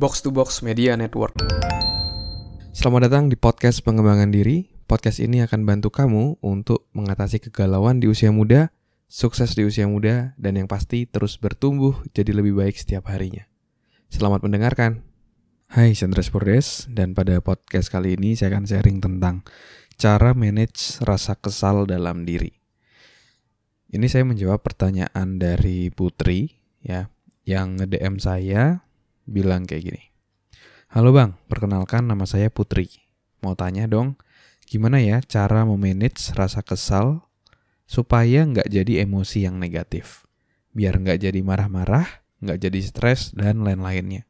Box to Box Media Network. Selamat datang di podcast pengembangan diri. Podcast ini akan bantu kamu untuk mengatasi kegalauan di usia muda, sukses di usia muda, dan yang pasti terus bertumbuh jadi lebih baik setiap harinya. Selamat mendengarkan. Hai, saya Andres Bordes, dan pada podcast kali ini saya akan sharing tentang cara manage rasa kesal dalam diri. Ini saya menjawab pertanyaan dari Putri, ya, yang nge-DM saya bilang kayak gini. Halo Bang, perkenalkan nama saya Putri. Mau tanya dong, gimana ya cara memanage rasa kesal supaya nggak jadi emosi yang negatif? Biar nggak jadi marah-marah, nggak jadi stres, dan lain-lainnya.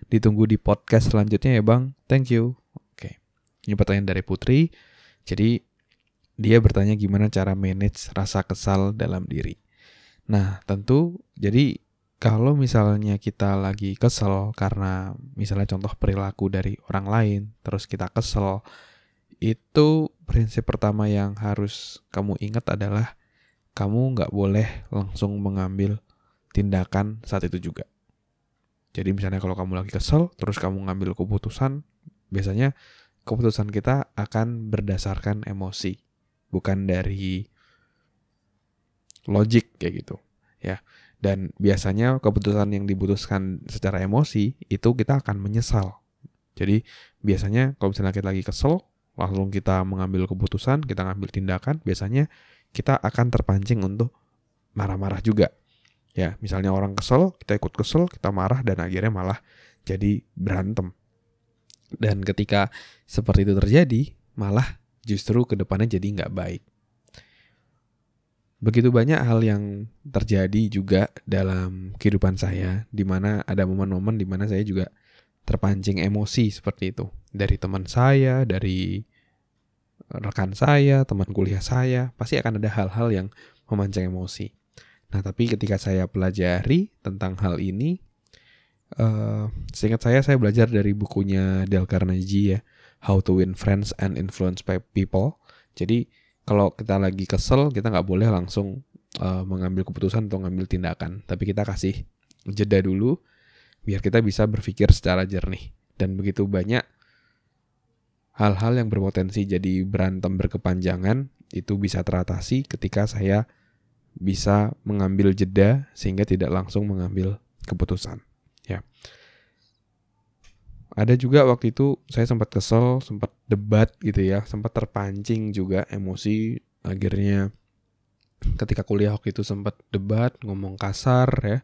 Ditunggu di podcast selanjutnya ya Bang, thank you. Oke, ini pertanyaan dari Putri. Jadi, dia bertanya gimana cara manage rasa kesal dalam diri. Nah, tentu, jadi kalau misalnya kita lagi kesel karena misalnya contoh perilaku dari orang lain, terus kita kesel, itu prinsip pertama yang harus kamu ingat adalah kamu nggak boleh langsung mengambil tindakan saat itu juga. Jadi misalnya kalau kamu lagi kesel, terus kamu ngambil keputusan, biasanya keputusan kita akan berdasarkan emosi, bukan dari logik kayak gitu, ya. Dan biasanya keputusan yang diputuskan secara emosi itu kita akan menyesal. Jadi biasanya kalau misalnya kita lagi kesel, langsung kita mengambil keputusan, kita ngambil tindakan, biasanya kita akan terpancing untuk marah-marah juga. Ya, misalnya orang kesel, kita ikut kesel, kita marah dan akhirnya malah jadi berantem. Dan ketika seperti itu terjadi, malah justru ke depannya jadi nggak baik. Begitu banyak hal yang terjadi juga dalam kehidupan saya, di mana ada momen-momen di mana saya juga terpancing emosi seperti itu. Dari teman saya, dari rekan saya, teman kuliah saya, pasti akan ada hal-hal yang memancing emosi. Nah, tapi ketika saya pelajari tentang hal ini, seingat saya belajar dari bukunya Dale Carnegie ya, How to Win Friends and Influence People. Jadi, kalau kita lagi kesel, kita nggak boleh langsung mengambil keputusan atau ngambil tindakan. Tapi kita kasih jeda dulu, biar kita bisa berpikir secara jernih. Dan begitu banyak hal-hal yang berpotensi jadi berantem berkepanjangan, itu bisa teratasi ketika saya bisa mengambil jeda, sehingga tidak langsung mengambil keputusan. Ya. Ada juga waktu itu saya sempat kesel, sempat debat gitu ya, sempat terpancing juga emosi. Akhirnya ketika kuliah waktu itu sempat debat, ngomong kasar ya.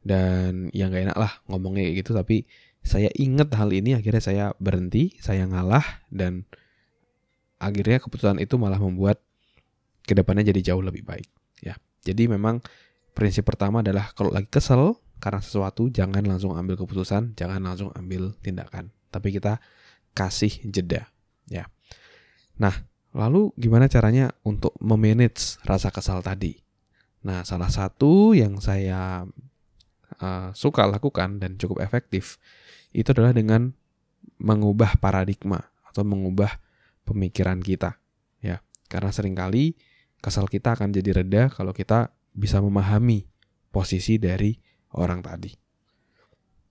Dan ya gak enak lah ngomongnya kayak gitu, tapi saya ingat hal ini, akhirnya saya berhenti, saya ngalah. Dan akhirnya keputusan itu malah membuat kedepannya jadi jauh lebih baik ya. Jadi memang prinsip pertama adalah kalau lagi kesel karena sesuatu, jangan langsung ambil keputusan, jangan langsung ambil tindakan. Tapi kita kasih jeda, ya. Nah, lalu gimana caranya untuk memanage rasa kesal tadi? Nah, salah satu yang saya suka lakukan dan cukup efektif, itu adalah dengan mengubah paradigma atau mengubah pemikiran kita, ya. Karena seringkali kesal kita akan jadi reda kalau kita bisa memahami posisi dari orang tadi.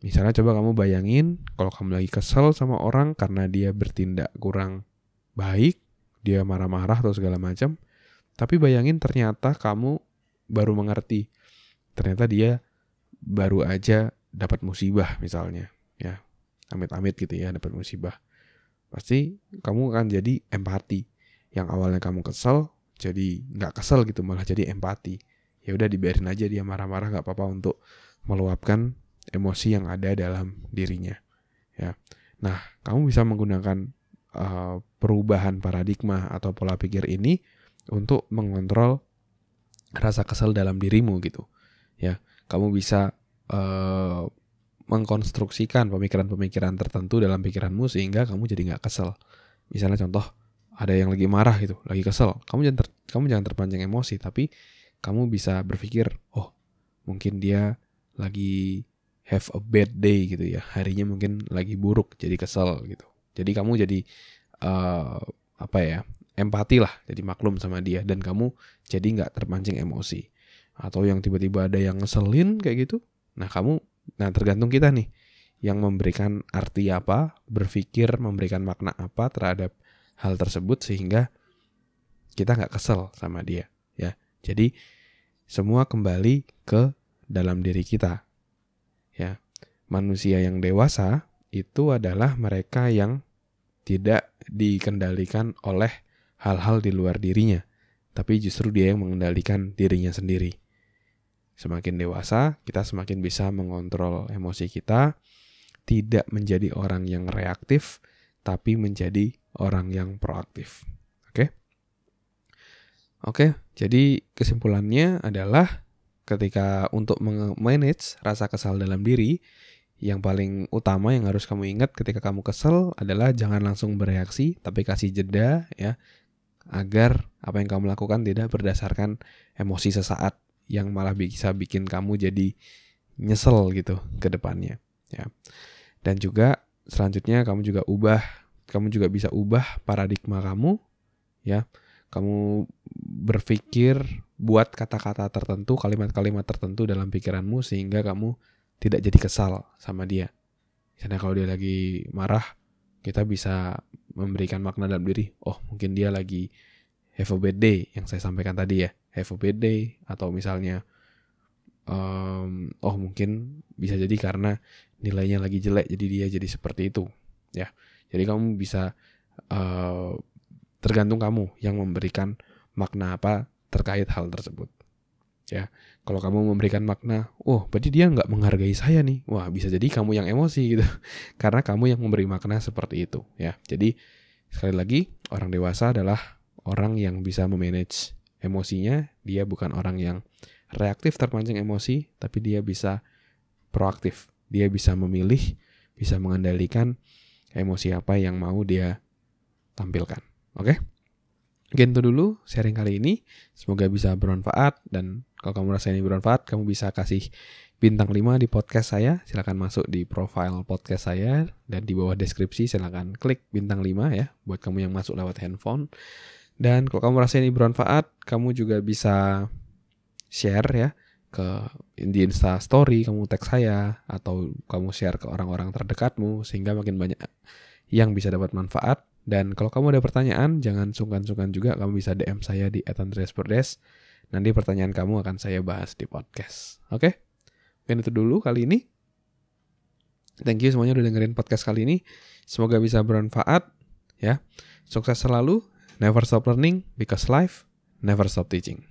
Misalnya coba kamu bayangin kalau kamu lagi kesel sama orang karena dia bertindak kurang baik, dia marah-marah atau segala macam. Tapi bayangin ternyata kamu baru mengerti. Ternyata dia baru aja dapat musibah misalnya, ya. Amit-amit gitu ya, dapat musibah. Pasti kamu akan jadi empati. Yang awalnya kamu kesel jadi nggak kesel gitu, malah jadi empati. Ya udah, dibiarin aja dia marah-marah, nggak apa-apa untuk meluapkan emosi yang ada dalam dirinya, ya. Nah, kamu bisa menggunakan perubahan paradigma atau pola pikir ini untuk mengontrol rasa kesal dalam dirimu gitu, ya. Kamu bisa mengkonstruksikan pemikiran-pemikiran tertentu dalam pikiranmu sehingga kamu jadi nggak kesel. Misalnya contoh, ada yang lagi marah gitu, lagi kesel, kamu jangan terpancing emosi, tapi kamu bisa berpikir, oh mungkin dia lagi have a bad day gitu ya, harinya mungkin lagi buruk, jadi kesel gitu. Jadi kamu jadi empati lah, jadi maklum sama dia, dan kamu jadi nggak terpancing emosi. Atau yang tiba-tiba ada yang ngeselin kayak gitu, nah tergantung kita nih, yang memberikan arti apa, berpikir memberikan makna apa terhadap hal tersebut sehingga kita nggak kesel sama dia, ya. Jadi semua kembali ke dalam diri kita, ya. Manusia yang dewasa itu adalah mereka yang tidak dikendalikan oleh hal-hal di luar dirinya, tapi justru dia yang mengendalikan dirinya sendiri. Semakin dewasa, kita semakin bisa mengontrol emosi kita, tidak menjadi orang yang reaktif, tapi menjadi orang yang proaktif. Oke, jadi kesimpulannya adalah ketika untuk manage rasa kesal dalam diri, yang paling utama yang harus kamu ingat ketika kamu kesel adalah jangan langsung bereaksi, tapi kasih jeda ya, agar apa yang kamu lakukan tidak berdasarkan emosi sesaat yang malah bisa bikin kamu jadi nyesel gitu ke depannya ya. Dan juga selanjutnya kamu juga bisa ubah paradigma kamu ya. Kamu berpikir buat kata-kata tertentu, kalimat-kalimat tertentu dalam pikiranmu sehingga kamu tidak jadi kesal sama dia. Karena kalau dia lagi marah, kita bisa memberikan makna dalam diri. Oh, mungkin dia lagi have a bad day yang saya sampaikan tadi ya. Have a bad day. Atau misalnya, oh mungkin bisa jadi karena nilainya lagi jelek, jadi dia jadi seperti itu. Ya, jadi kamu bisa tergantung kamu yang memberikan makna apa terkait hal tersebut. Ya, kalau kamu memberikan makna, oh berarti dia nggak menghargai saya nih. Wah, bisa jadi kamu yang emosi gitu, karena kamu yang memberi makna seperti itu. Ya, jadi sekali lagi orang dewasa adalah orang yang bisa memanage emosinya. Dia bukan orang yang reaktif terpancing emosi, tapi dia bisa proaktif. Dia bisa memilih, bisa mengendalikan emosi apa yang mau dia tampilkan. Oke? Mungkin itu dulu sharing kali ini. Semoga bisa bermanfaat. Dan kalau kamu rasa ini bermanfaat, kamu bisa kasih bintang 5 di podcast saya. Silakan masuk di profile podcast saya. Dan di bawah deskripsi silakan klik bintang 5 ya. Buat kamu yang masuk lewat handphone. Dan kalau kamu rasa ini bermanfaat, kamu juga bisa share ya di Insta Story, kamu tag saya. Atau kamu share ke orang-orang terdekatmu. Sehingga makin banyak yang bisa dapat manfaat. Dan kalau kamu ada pertanyaan, jangan sungkan-sungkan juga. Kamu bisa DM saya di @andreasperdes. Nanti pertanyaan kamu akan saya bahas di podcast. Oke? Mungkin itu dulu kali ini. Thank you semuanya udah dengerin podcast kali ini. Semoga bisa bermanfaat. Ya. Sukses selalu. Never stop learning because life never stop teaching.